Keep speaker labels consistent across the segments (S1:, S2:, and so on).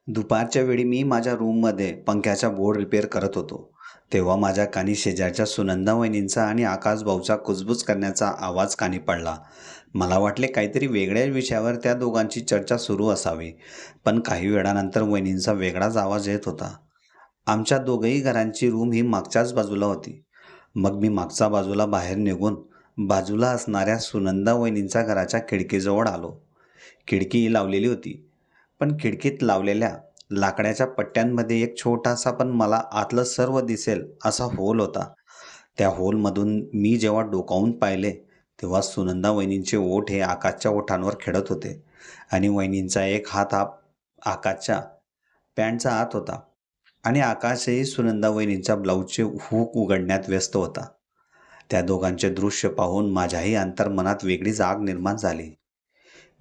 S1: दुपारच्या वेळी मी माझ्या रूममध्ये पंख्याचा बोर्ड रिपेअर करत होतो. तेव्हा माझ्या कानी शेजारच्या सुनंदा वहिनींचा आणि आकाश भाऊचा कुजबुज करण्याचा आवाज कानी पडला. मला वाटले काहीतरी वेगळ्याच विषयावर त्या दोघांची चर्चा सुरू असावी, पण काही वेळानंतर वहिनींचा वेगळाच आवाज येत होता. आमच्या दोघंही घरांची रूम ही मागच्याच बाजूला होती. मग मी मागच्या बाजूला बाहेर निघून बाजूला असणाऱ्या सुनंदा वहिनींच्या घराच्या खिडकीजवळ आलो. खिडकी लावलेली होती, पण खिडकीत लावलेल्या लाकडाच्या पट्ट्यांमध्ये एक छोटासा पण मला आतलं सर्व दिसेल असा होल होता. त्या होलमधून मी जेव्हा डोकावून पाहिले तेव्हा सुनंदा वहिनींचे ओठ हे आकाशच्या ओठांवर खेळत होते आणि वहिनींचा एक हात हा आकाशच्या पॅन्टचा आत होता आणि आकाशही सुनंदा वहिनींच्या ब्लाऊजचे हुक उघडण्यात व्यस्त होता. त्या दोघांचे दृश्य पाहून माझ्याही अंतर्मनात वेगळीच आग निर्माण झाली.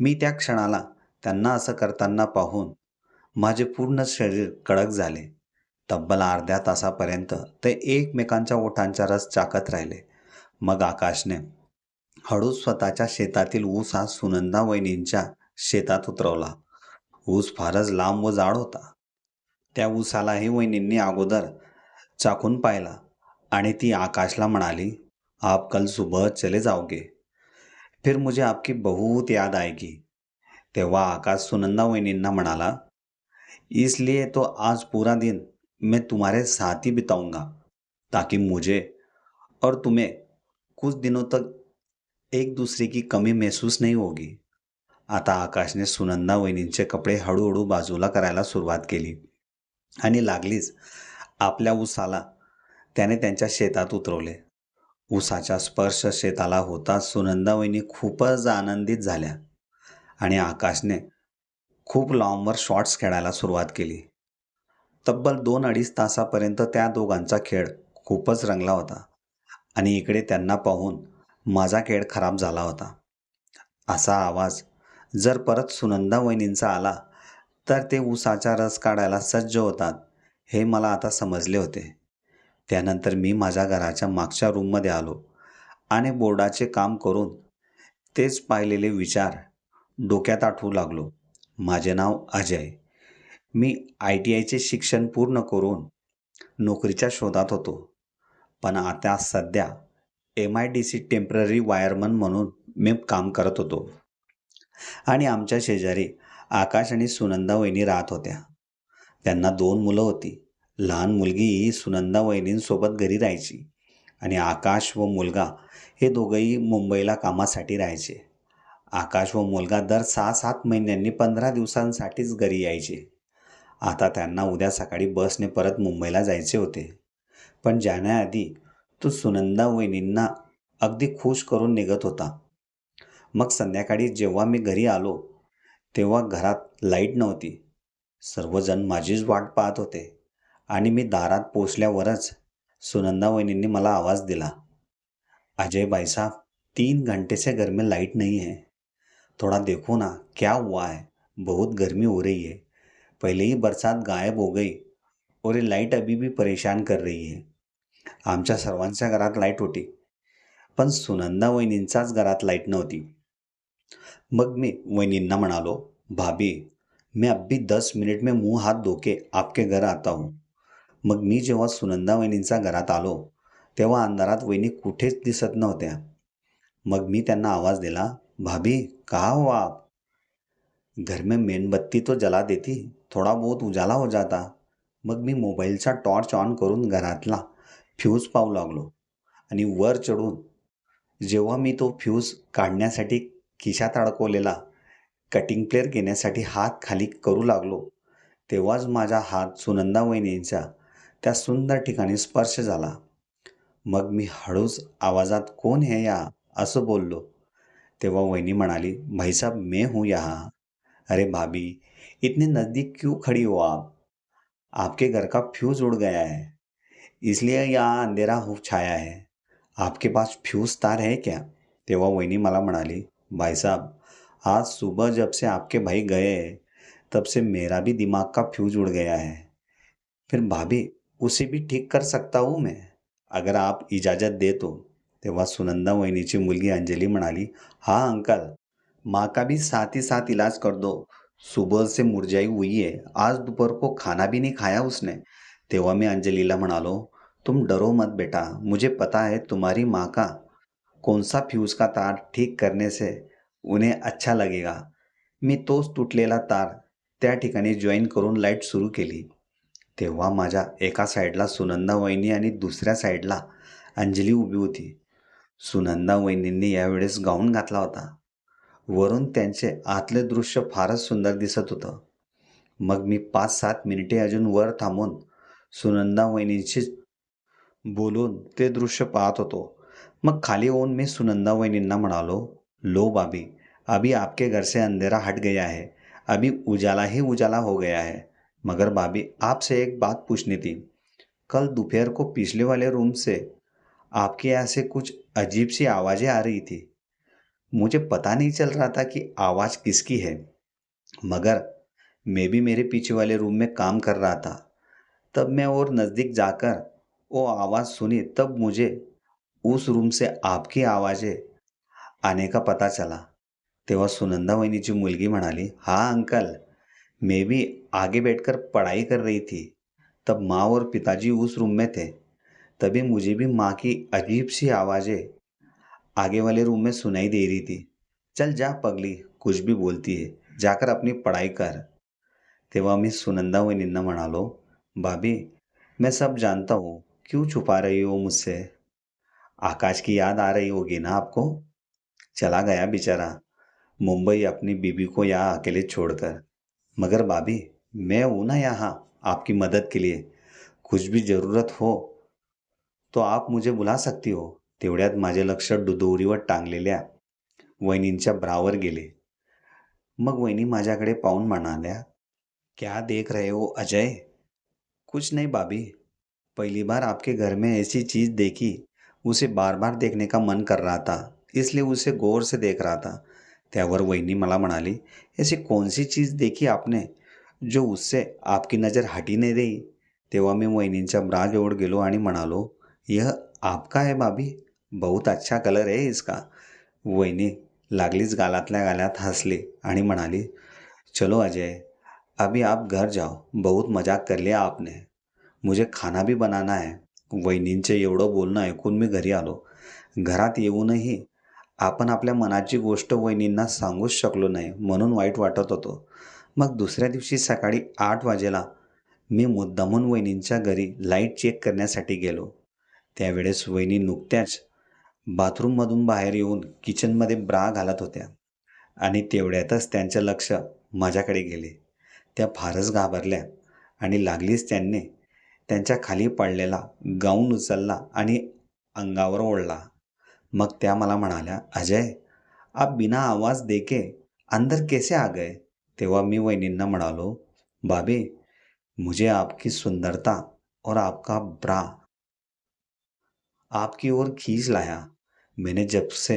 S1: मी त्या क्षणाला त्यांना असं करताना पाहून माझे पूर्ण शरीर कडक झाले. तब्बल अर्ध्या तासापर्यंत ते एकमेकांच्या ओठांचा रस चाखत राहिले. मग आकाशने हळूच स्वतःच्या शेतातील ऊस हा सुनंदा वहिनींच्या शेतात उतरवला. ऊस फारच लांब व जाड होता. त्या ऊसालाही वहिनींनी अगोदर चाखून पाहिला आणि ती आकाशला म्हणाली, आप कल सुबह चले जाओगे, फिर मुझे आपकी बहुत याद आएगी. तेव्हा आकाश सुनंदा वहिनींना म्हणाला, इसलिए तो आज पूरा दिन मैं तुम्हारे साथ ही बिताऊंगा, ताकि मुझे और तुम्हें कुछ दिनों तक एक दूसरे की कमी महसूस नहीं होगी. आता आकाशने सुनंदा वहिनींचे कपडे हळूहळू बाजूला करायला सुरुवात केली आणि लागलीच आपल्या ऊसाला त्याने त्यांच्या शेतात उतरवले. ऊसाचा स्पर्श शेताला होताच सुनंदा वहिनी खूपच आनंदित झाल्या आणि आकाशने खूप लांबवर शॉट्स खेळायला सुरुवात केली. तब्बल 2-2.5 तासापर्यंत त्या दोघांचा खेळ खूपच रंगला होता आणि इकडे त्यांना पाहून माझा खेळ खराब झाला होता. असा आवाज जर परत सुनंदा वहिनींचा आला तर ते ऊसाचा रस काढायला सज्ज होतात हे मला आता समजले होते. त्यानंतर मी माझ्या घराच्या मागच्या रूममध्ये आलो आणि बोर्डाचे काम करून तेच पाहिलेले विचार डोक्यात आठवू लागलो. माझे नाव अजय. मी ITIचे शिक्षण पूर्ण करून नोकरीच्या शोधात होतो, पण आता सध्या MIDC टेम्पररी वायरमन म्हणून मी काम करत होतो आणि आमच्या शेजारी आकाश आणि सुनंदा वहिनी राहत होत्या. त्यांना 2 मुलं होती. लहान मुलगी ही सुनंदा वहिनींसोबत घरी राहायची आणि आकाश व मुलगा हे दोघंही मुंबईला कामासाठी राहायचे. आकाश व मुलगा दर 6-7 महिन्यांनी 15 दिवसांसाठीच घरी यायचे. आता त्यांना उद्या सकाळी बसने परत मुंबईला जायचे होते, पण जाण्याआधी तो सुनंदा वहिनींना अगदी खुश करून निघत होता. मग संध्याकाळी जेव्हा मी घरी आलो तेव्हा घरात लाईट नव्हती. सर्वजण माझीच वाट पाहत होते आणि मी दारात पोचल्यावरच सुनंदा वहिनींनी मला आवाज दिला, अजय भाई साहब, 3 घंटे से घर में लाइट नहीं है, थोड़ा देखो ना क्या हुआ है, बहुत गर्मी हो रही है, पहले ही बरसात गायब हो गई और ये लाईट अभी भी परेशान कर रही है. आमच्या सर्वांच्या घरात लाईट होती, पण सुनंदा वहिनींच्याच घरात लाईट नव्हती. मग मी वहिनींना म्हणालो, भाभी, मैं अभी 10 मिनिट में मुंह हात धोके आपके घर आता हूँ. मग मी जेव्हा सुनंदा वहिनींच्या घरात आलो तेव्हा अंधारात वहिनी कुठेच दिसत नव्हत्या. मग मी त्यांना आवाज दिला, भाभी कहाँ हो आप? घर में मेणबत्ती तो जला देती, थोडा बहुत उजाला हो जाता. मग मी मोबाईलचा टॉर्च ऑन करून घरातला फ्यूज पाहू लागलो आणि वर चढून जेव्हा मी तो फ्यूज काढण्यासाठी खिशात अडकवलेला कटिंग प्लेअर घेण्यासाठी हात खाली करू लागलो तेव्हाच माझा हात सुनंदा वहिनींच्या त्या सुंदर ठिकाणी स्पर्श झाला. मग मी हळूच आवाजात, कौन है यहाँ, असं बोललो. तेव्हा वहिनी म्हणाली, भाई साहब मैं हूँ यहाँ. अरे भाभी, इतने नज़दीक क्यों खड़ी हो आप? आपके घर का फ्यूज उड़ गया है, इसलिए यहाँ अंधेरा हो छाया है. आपके पास फ्यूज तार है क्या? तेव्हा वहिनी मला म्हणाली, भाई साहब, आज सुबह जब से आपके भाई गए तब से मेरा भी दिमाग का फ्यूज उड़ गया है. फिर भाभी, उसे भी ठीक कर सकता हूँ मैं, अगर आप इजाज़त दे तो. तेव्हा सुनंदा वहिनीची मुलगी अंजली म्हणाली, हाँ अंकल, माँ का भी साथ ही साथ इलाज कर दो, सुबह से मुरझाई हुई है, आज दोपहर को खाना भी नहीं खाया उसने। तेव्हा मी अंजलीला म्हणालो, तुम डरो मत बेटा, मुझे पता है तुम्हारी माँ का कौन सा फ्यूज का तार ठीक करने से उन्हें अच्छा लगेगा. मी तोच तुटलेला तार त्या ठिकाणी जॉईन करून लाईट सुरू केली. तेव्हा माझ्या एका साईडला सुनंदा वहिनी आणि दुसऱ्या साईडला अंजली उभी होती. सुनंदा वहिनींनी यावेळेस गाऊन घातला होता. वरून त्यांचे आतले दृश्य फारच सुंदर दिसत होतं. मग मी 5-7 मिनिटे अजून वर थांबून सुनंदा वहिनींशी बोलून ते दृश्य पाहत होतो. मग खाली येऊन मी सुनंदा वहिनींना म्हणालो, लो भाभी, अभी आपके घर से अंधेरा हट गया है, अभी उजाला ही उजाला हो गया है. मगर भाभी, आपसे एक बात पूछनी थी. कल दोपहर को पिछले वाले रूम से आपके यहाँ से कुछ अजीब सी आवाज़ें आ रही थी. मुझे पता नहीं चल रहा था कि आवाज़ किसकी है, मगर मैं भी मेरे पीछे वाले रूम में काम कर रहा था. तब मैं और नज़दीक जाकर वो आवाज़ सुनी, तब मुझे उस रूम से आपकी आवाज़ें आने का पता चला. तेव्हा सुनंदा वहिनीची मुलगी म्हणाली, हाँ अंकल, मैं भी आगे बैठकर पढ़ाई कर रही थी. तब माँ और पिताजी उस रूम में थे. तभी मुझे भी माँ की अजीब सी आवाज़ें आगे वाले रूम में सुनाई दे रही थी. चल जा पगली, कुछ भी बोलती है, जाकर अपनी पढ़ाई कर. तेव्हा मी सुनंदा वहिनींना म्हणालो, भाभी, मैं सब जानता हूँ, क्यों छुपा रही हो मुझसे. आकाश की याद आ रही होगी ना आपको. चला गया बेचारा मुंबई अपनी बीबी को यहाँ अकेले छोड़कर. मगर भाभी, मैं हूं ना यहाँ आपकी मदद के लिए. कुछ भी ज़रूरत हो तो आप मुझे बुला सकती हो. तेवढ्यात माझे लक्ष दोरीवर टांगलेल्या वहिनींच्या ब्रावर गेले. मग वहिनी माझ्याकडे पाहून म्हणाल्या, क्या देख रहे हो अजय. कुछ नहीं भाभी, पहली बार आपके घर में ऐसी चीज़ देखी, उसे बार बार देखने का मन कर रहा था, इसलिए उसे गौर से देख रहा था. त्यावर वहिनी मला म्हणाली, ऐसी कौन सी चीज़ देखी आपने जो उससे आपकी नज़र हटी नहीं रही. तेव्हा मी वहिनींच्या ब्राजवळ गेलो आणि म्हणालो, यह आपका है भाभी, बहुत अच्छा कलर है इसका. वहिनी लागलीच गालातल्या गालात हसली आणि म्हणाली, चलो अजय, अभी आप घर जाओ, बहुत मजाक कर लिया आपने, मुझे खाना भी बनाना है. वहिनींचे एवढं बोलणं ऐकून मी घरी आलो. घरात येऊनही आपण आपल्या मनाची गोष्ट वहिनींना सांगूच शकलो नाही, म्हणून वाईट वाटत होतो. मग दुसऱ्या दिवशी सकाळी 8 वाजेला मी मुद्दामून वहिनींच्या घरी लाईट चेक करण्यासाठी गेलो. त्यावेळेस वहिनी नुकत्याच बाथरूममधून बाहेर येऊन किचनमध्ये ब्रा घालत होत्या आणि तेवढ्यातच त्यांचं लक्ष माझ्याकडे गेले. त्या फारच घाबरल्या आणि लागलीच त्यांनी त्यांच्या खाली पडलेला गाऊन उचलला आणि अंगावर ओढला. मग त्या मला म्हणाल्या, अजय, आप बिना आवाज देके अंदर कैसे आ गए. तेव्हा मी वहिनींना म्हणालो, भाभी, मुझे आपकी सुंदरता और आपका ब्रा आपकी ओर खींच लाया. मैंने जब से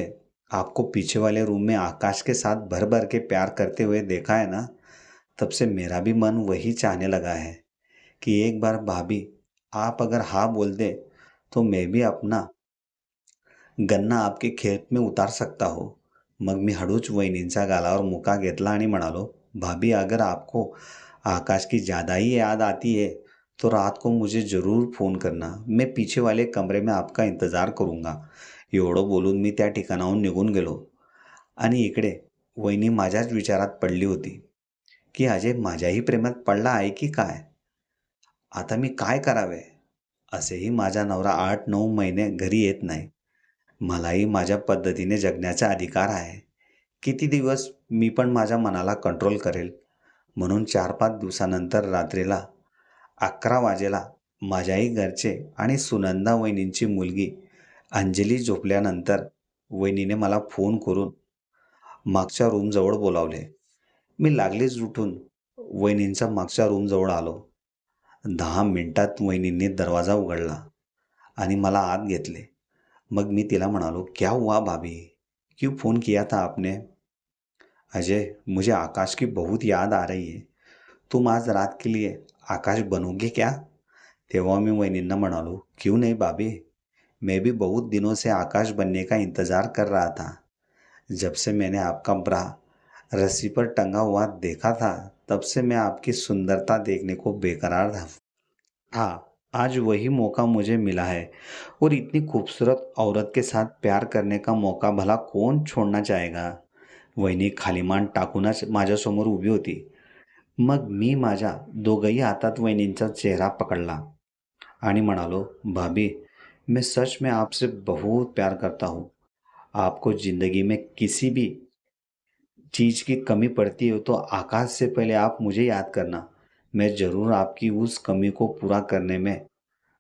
S1: आपको पीछे वाले रूम में आकाश के साथ भर भर के प्यार करते हुए देखा है ना, तब से मेरा भी मन वही चाहने लगा है कि एक बार भाभी, आप अगर हाँ बोल दे तो मैं भी अपना गन्ना आपके खेत में उतार सकता हो. मग मी हळूच वहिनींच्या गालावर मुका घेतला आणि म्हणालो, भाभी, अगर आपको आकाश की ज़्यादा ही याद आती है तो रात को मुझे ज़रूर फ़ोन करना, मैं पीछे वाले कमरे में आपका इंतज़ार करूँगा. एवढं बोलून मी त्या ठिकाणाहून निघून गेलो. आणि इकडे वहिनी माझ्याच विचारात पडली होती की अजय माझ्याही प्रेमात पडला आहे की काय. आता मी काय करावे. असेही माझा नवरा 8-9 महिने घरी येत नाही. मलाही माझ्या पद्धतीने जगण्याचा अधिकार आहे. किती दिवस मी पण माझ्या मनाला कंट्रोल करेल. म्हणून 4-5 दिवसानंतर रात्रीला 11 वाजेला माझ्याही घरचे आणि सुनंदा वहिनींची मुलगी अंजली झोपल्यानंतर वहिनीने मला फोन करून मागच्या रूमजवळ बोलावले. मी लागलीच उठून वहिनींच्या मागच्या रूमजवळ आलो. 10 मिनिटात वहिनींनी दरवाजा उघडला आणि मला आत घेतले. मग मी तिला म्हणालो, क्या हुआ भाभी, क्यों फ़ोन किया था आपने. अजय, मुझे आकाश की बहुत याद आ रही है, तुम आज रात के लिए आकाश बनोगे क्या. तेव्हा मी वहिनींना म्हणालो, क्यों नहीं भाभी, मैं भी बहुत दिनों से आकाश बनने का इंतज़ार कर रहा था. जब से मैंने आपका ब्रा रस्सी पर टंगा हुआ देखा था, तब से मैं आपकी सुंदरता देखने को बेकरार था। हाँ, आज वही मौका मुझे मिला है और इतनी खूबसूरत औरत के साथ प्यार करने का मौका भला कोण सोडना चाहेगा? वहिनी खाली मान टाकूनच माझ्यासमोर उभी होती. मग मी माझ्या दोघंही हातात वहिनींचा चेहरा पकडला आणि म्हणालो, भाभी, मैं सच में आपसे बहुत प्यार करता हूँ. आपको जिंदगी में किसी भी चीज़ की कमी पड़ती हो तो आकाश से पहले आप मुझे याद करना. मैं ज़रूर आपकी उस कमी को पूरा करने में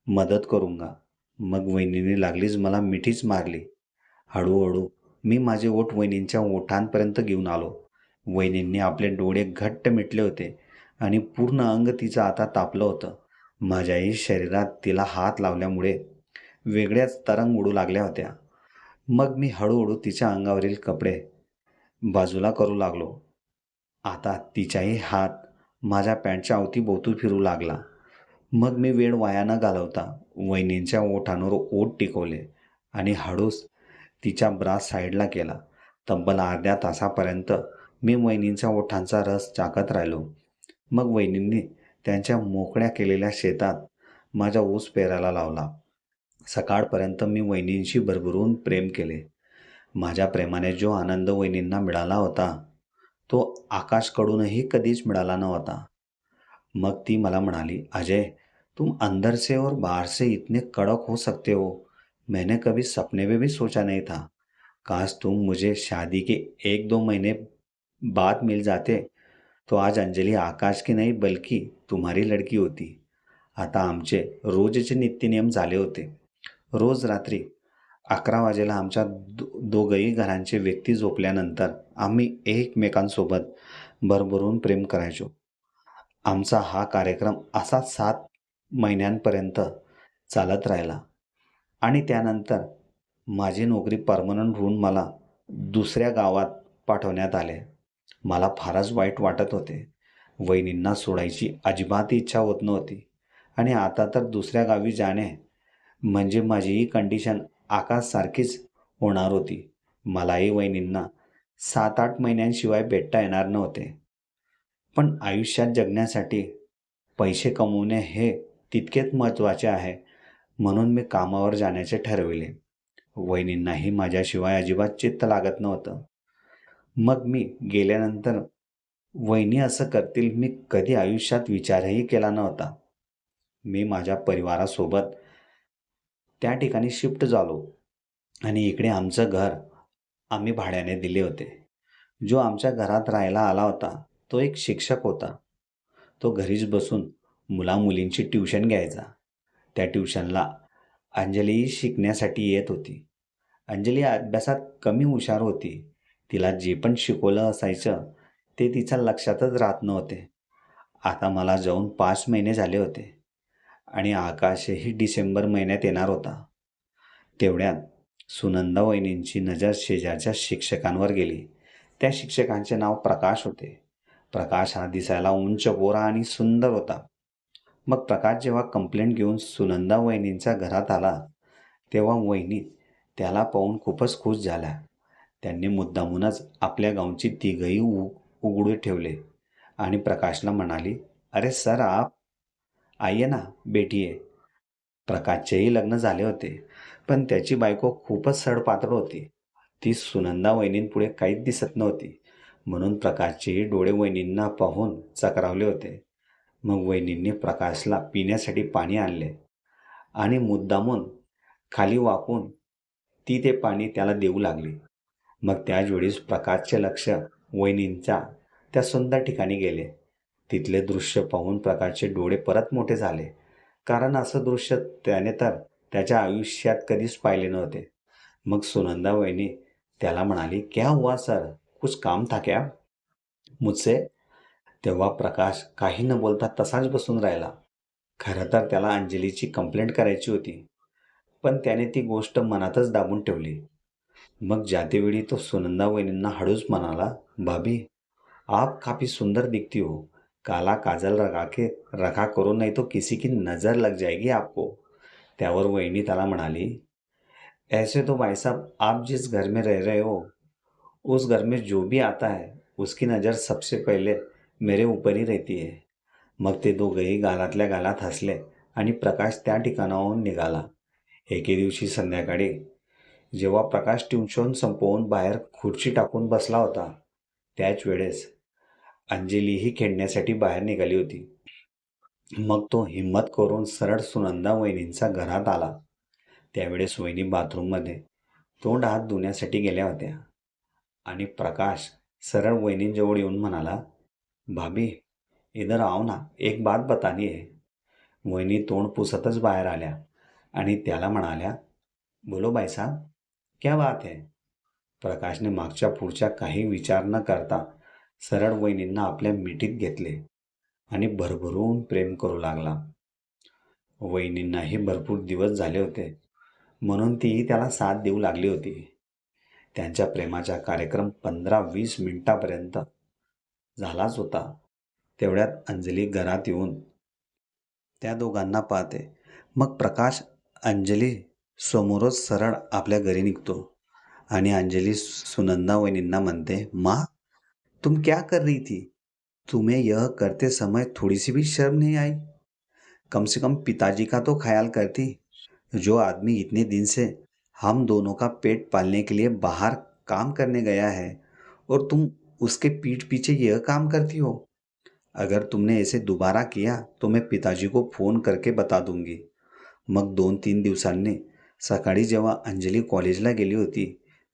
S1: मदत करूंगा. मग वहिनीने लागलीच मला मिठीच मारली. हळूहळू मी माझे ओठ वहिनींच्या ओठांपर्यंत घेऊन आलो. वहिनींनी आपले डोळे घट्ट मिटले होते आणि पूर्ण अंग तिचं आता तापलं होतं. माझ्याही शरीरात तिला हात लावल्यामुळे वेगळ्याच तरंग उडू लागल्या होत्या. मग मी हळूहळू तिच्या अंगावरील कपडे बाजूला करू लागलो. आता तिचाही हात माझ्या पॅन्टच्या अवतीभोवती फिरू लागला. मग मी वेळ वाया न घालवता वहिनींच्या ओठांवर ओठ टिकवले आणि हळूच तिच्या ब्रा साईडला केला. तब्बल अर्ध्या तासापर्यंत मी वहिनींच्या ओठांचा रस चाखत राहिलो. मग वहिनींनी त्यांच्या मोकळ्या केलेल्या शेतात माझा ऊस पेरायला लावला. सकाळपर्यंत मी वहिनींशी भरभरून प्रेम केले. माझ्या प्रेमाने जो आनंद वहिनींना मिळाला होता तो आकाशकडूनही कधीच मिळाला नव्हता. मग ती मला म्हणाली, अजय, तुम अंदर से और बाहर से इतने कड़क हो सकते हो. मैंने कभी सपने में भी सोचा नहीं था. काश तुम मुझे शादी के 1-2 महीने बाद मिल जाते तो आज अंजली आकाश की नाही बल्कि तुम्हारी लडकी होती. आता आमचे रोजचे नित्यनियम झाले होते. रोज रात्री 11 वाजेला आमच्या दोघंही घरांचे व्यक्ती झोपल्यानंतर आम्ही एकमेकांसोबत भरभरून प्रेम करायचो. आमचा हा कार्यक्रम असा 7 महिन्यांपर्यंत चालत राहिला आणि त्यानंतर माझी नोकरी परमनंट होऊन मला दुसऱ्या गावात पाठवण्यात आले. मला फारच वाईट वाटत होते. वहिनींना सोडायची अजिबात इच्छा होत नव्हती आणि आता तर दुसऱ्या गावी जाणे म्हणजे माझीही कंडिशन आकाशसारखीच होणार होती. मलाही वहिनींना 7-8 महिन्यांशिवाय भेटता येणार नव्हते. पण आयुष्यात जगण्यासाठी पैसे कमवणे हे तितकेच महत्त्वाचे आहे, म्हणून मी कामावर जाण्याचे ठरविले. वहिनींनाही माझ्याशिवाय अजिबात चित्त लागत नव्हतं. मग मी गेल्यानंतर वहिनी असं करतील मी कधी आयुष्यात विचारही केला नव्हता. मी माझ्या परिवारासोबत त्या ठिकाणी शिफ्ट झालो आणि इकडे आमचं घर आम्ही भाड्याने दिले होते. जो आमच्या घरात राहायला आला होता तो एक शिक्षक होता. तो घरीच बसून मुलामुलींची ट्यूशन घ्यायचा. त्या ट्यूशनला अंजलीही शिकण्यासाठी येत होती. अंजली अभ्यासात कमी हुशार होती. तिला जे पण शिकवलं असायचं ते तिच्या लक्षातच राहत नव्हते. आता मला जाऊन 5 महिने झाले होते आणि आकाशही डिसेंबर महिन्यात येणार होता. तेवढ्यात सुनंदा वहिनींची नजर शेजारच्या शिक्षकांवर गेली. त्या शिक्षकांचे नाव प्रकाश होते. प्रकाश हा दिसायला उंच, गोरा आणि सुंदर होता. मग प्रकाश जेव्हा कंप्लेंट घेऊन सुनंदा वहिनींच्या घरात आला तेव्हा वहिनी त्याला पाहून खूपच खुश झाल्या. त्यांनी मुद्दामूनच आपल्या गावची तिघही उघडे ठेवले आणि प्रकाशला म्हणाली, अरे सर, आप आइए ना, बैठिए. प्रकाशचेही लग्न झाले होते, पण त्याची बायको खूपच सडपातळ होती. ती सुनंदा वहिनींपुढे काहीच दिसत नव्हती, म्हणून प्रकाशचेही डोळे वहिनींना पाहून चक्रावले होते. मग वहिनींनी प्रकाशला पिण्यासाठी पाणी आणले आणि मुद्दामून खाली वाकून ती ते पाणी त्याला देऊ लागली. मग त्याच वेळेस प्रकाशचे लक्ष वहिनींच्या त्या सुंदर ठिकाणी गेले. तिथले दृश्य पाहून प्रकाशचे डोळे परत मोठे झाले, कारण असं दृश्य त्याने तर त्याच्या आयुष्यात कधीच पाहिले नव्हते. मग सुनंदा वहिनी त्याला म्हणाली, क्या हुआ सर, कुछ काम था क्या मुझसे? तेव्हा प्रकाश काही न बोलता तसाच बसून राहिला. खरं तर त्याला अंजलीची कंप्लेंट करायची होती, पण त्याने ती गोष्ट मनातच दाबून ठेवली. मग जातेवेळी तो सुनंदा वहिनींना हळूच म्हणाला, भाभी, आप काफ़ी सुंदर दिखती हो. काला काजल रखा करो, नहीं तो किसी की नज़र लग जाएगी आपको. त्यावर वहिनी त्याला म्हणाली, ऐसे तो भाई साहब, आप जिस घर में रह रहे हो उस घर में जो भी आता है उसकी नज़र सबसे पहले मेरे ऊपर ही रहती है. मग ते दोघंही गालातल्या गालात हसले आणि प्रकाश त्या ठिकाणाहून निघाला. एके दिवशी संध्याकाळी जेव्हा प्रकाश ट्युशन संपवून बाहेर खुर्ची टाकून बसला होता, त्याच वेळेस अंजलीही खेळण्यासाठी बाहेर निघाली होती. मग तो हिम्मत करून सरळ सुनंदा वहिनींच्या घरात आला. त्यावेळेस वहिनी बाथरूममध्ये तोंड हात धुण्यासाठी गेल्या होत्या आणि प्रकाश सरळ वहिनींजवळ येऊन म्हणाला, भाभी इधर आओ ना, एक बात बतानी है. वहिनी तोंड पुसतच बाहेर आल्या आणि त्याला म्हणाल्या, बोलो भाई साहब, क्या बात है. प्रकाशने मागच्या पुढच्या काही विचार न करता सरळ वहिनींना आपल्या मिठीत घेतले आणि भरभरून प्रेम करू लागला. वहिनींनाही भरपूर दिवस झाले होते, म्हणून तीही त्याला साथ देऊ लागली होती. त्यांच्या प्रेमाचा कार्यक्रम 15-20 मिनिटापर्यंत झालाच होता. तेवढ्यात अंजली घरात येऊन त्या दोघांना पाहते. मग प्रकाश अंजली समोरच सरळ आपल्या घरी निघतो आणि अंजली सुनंदा वहिनींना म्हणते, माँ तुम क्या कर रही थी? तुम्हें यह करते समय थोड़ी सी भी शर्म नहीं आई? कम से कम पिताजी का तो ख्याल करती. जो आदमी इतने दिन से हम दोनों का पेट पालने के लिए बाहर काम करने गया है और तुम उसके पीठ पीछे यह काम करती हो. अगर तुमने ऐसे दोबारा किया तो मैं पिताजी को फोन करके बता दूंगी. मग 2-3 दिवसांनी सकाळी जेव्हा अंजली कॉलेजला गेली होती,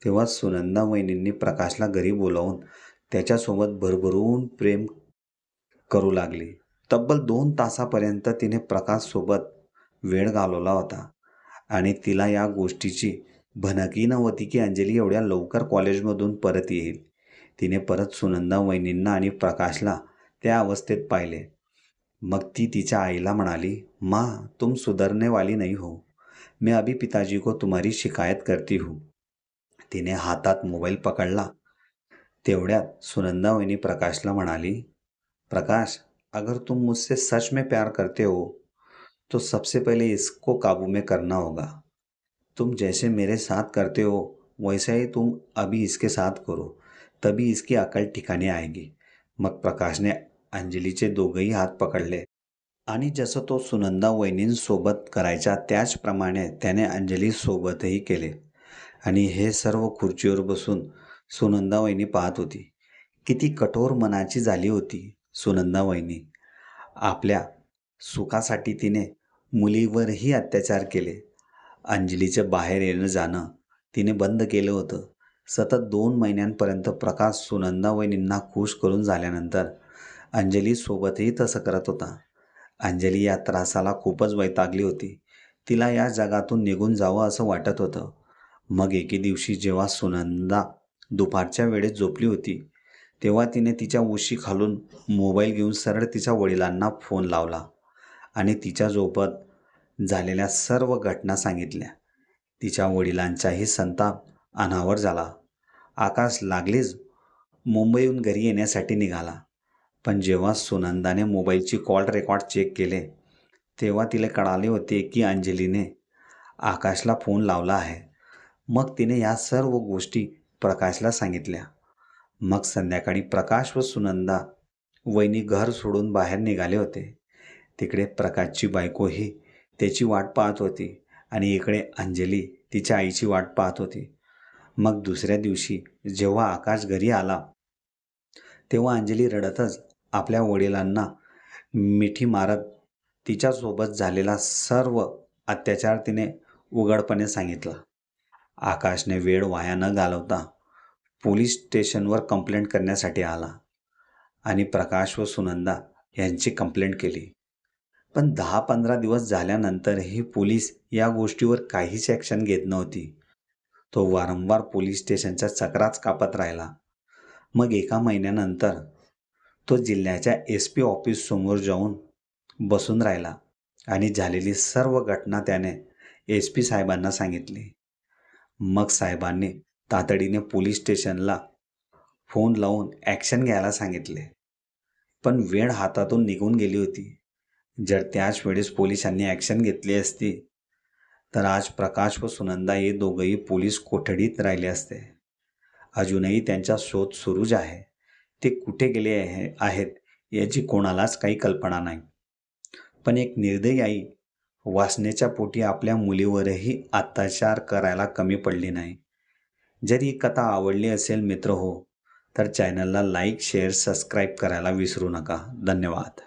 S1: तेव्हा सुनंदा वहिनींनी प्रकाशला घरी बोलावून त्याच्यासोबत भरभरून प्रेम करू लागली. तब्बल 2 तासापर्यंत तिने प्रकाशसोबत वेळ घालवला होता आणि तिला या गोष्टीची भनकही नव्हती की अंजली एवढ्या लवकर कॉलेजमधून परत येईल. तिने परत सुनंदा वहिनींना आणि प्रकाशला त्या अवस्थेत पाहिले. मग ती तिच्या आईला म्हणाली, माँ तुम सुधरने वाली नहीं हो. मैं अभी पिताजी को तुम्हारी शिकायत करती हूँ. तिने हातात मोबाईल पकडला. तेवढ्यात सुनंदा वहिनी प्रकाशला म्हणाली, प्रकाश अगर तुम मुझसे सच में प्यार करते हो तो सबसे पहले इसको काबू में करना होगा. तुम जैसे मेरे साथ करते हो वैसा ही तुम अभी इसके साथ करो, तभी इसकी अकल ठिकाणी आएगी. मग प्रकाशने अंजलीचे दोघंही हात पकडले आणि जसं तो सुनंदा वहिनींसोबत करायचा त्याचप्रमाणे त्याने अंजलीसोबतही केले. आणि हे सर्व खुर्चीवर बसून सुनंदा वहिनी पाहत होती. किती कठोर मनाची झाली होती सुनंदा वहिनी. आपल्या सुखासाठी तिने मुलीवरही अत्याचार केले. अंजलीचं बाहेर येणं जाणं तिने बंद केलं होतं. सतत 2 महिन्यांपर्यंत प्रकाश सुनंदा वहिनींना खुश करून झाल्यानंतर अंजलीसोबतही तसं करत होता. अंजली या त्रासाला खूपच वैतागली होती. तिला या जगातून निघून जावं असं वाटत होतं. मग एके दिवशी जेव्हा सुनंदा दुपारच्या वेळेत झोपली होती, तेव्हा तिने तिच्या उशीखालून मोबाईल घेऊन सरळ तिच्या वडिलांना फोन लावला आणि तिच्या झोपेत झालेल्या सर्व घटना सांगितल्या. तिच्या वडिलांचाही संताप अनावर झाला. आकाश लागलीच मुंबईहून घरी येण्यासाठी निघाला. पण जेव्हा सुनंदाने मोबाईलची कॉल रेकॉर्ड चेक केले, तेव्हा तिला कळाले होते की अंजलीने आकाशला फोन लावला आहे. मग तिने या सर्व गोष्टी प्रकाशला सांगितल्या. मग संध्याकाळी प्रकाश व सुनंदा वहिनी घर सोडून बाहेर निघाले होते. तिकडे प्रकाशची बायकोही त्याची वाट पाहत होती आणि इकडे अंजली तिच्या आईची वाट पाहत होती. मग दुसऱ्या दिवशी जेव्हा आकाश घरी आला, तेव्हा अंजली रडतच आपल्या वडिलांना मिठी मारत तिच्यासोबत झालेला सर्व अत्याचार तिने उघडपणे सांगितला. आकाशने वेळ वाया न घालवता पोलीस स्टेशनवर कंप्लेंट करण्यासाठी आला आणि प्रकाश व सुनंदा यांची कंप्लेंट केली. पण 10-15 दिवस झाल्यानंतरही पोलीस या गोष्टीवर काहीच ॲक्शन घेत नव्हती. तो वारंवार पोलीस स्टेशनच्या चक्राच कापत राहिला. मग एका महिन्यानंतर तो जिल्ह्याच्या SP ऑफिससमोर जाऊन बसून राहिला आणि झालेली सर्व घटना त्याने SP साहेबांना सांगितली. मग साहेबांनी तातडीने पोलीस स्टेशनला फोन लावून ॲक्शन घ्यायला सांगितले. पण वेळ हातातून निघून गेली होती. जर त्याच वेळेस पोलिसांनी ॲक्शन घेतली असती तर आज प्रकाश व सुनंदा हे दोघंही पोलीस कोठडीत राहिले असते. अजूनही त्यांचा शोध सुरूच आहे. ते कुठे गेले आहेत याची कोणालाच काही कल्पना नाही. पण एक निर्दयी आई वासनेच्या पोटी आपल्या मुलीवरही अत्याचार करायला कमी पडली नाही. जर ही कथा आवडली असेल मित्र हो, तर चॅनलला लाईक, शेअर, सबस्क्राईब करायला विसरू नका. धन्यवाद.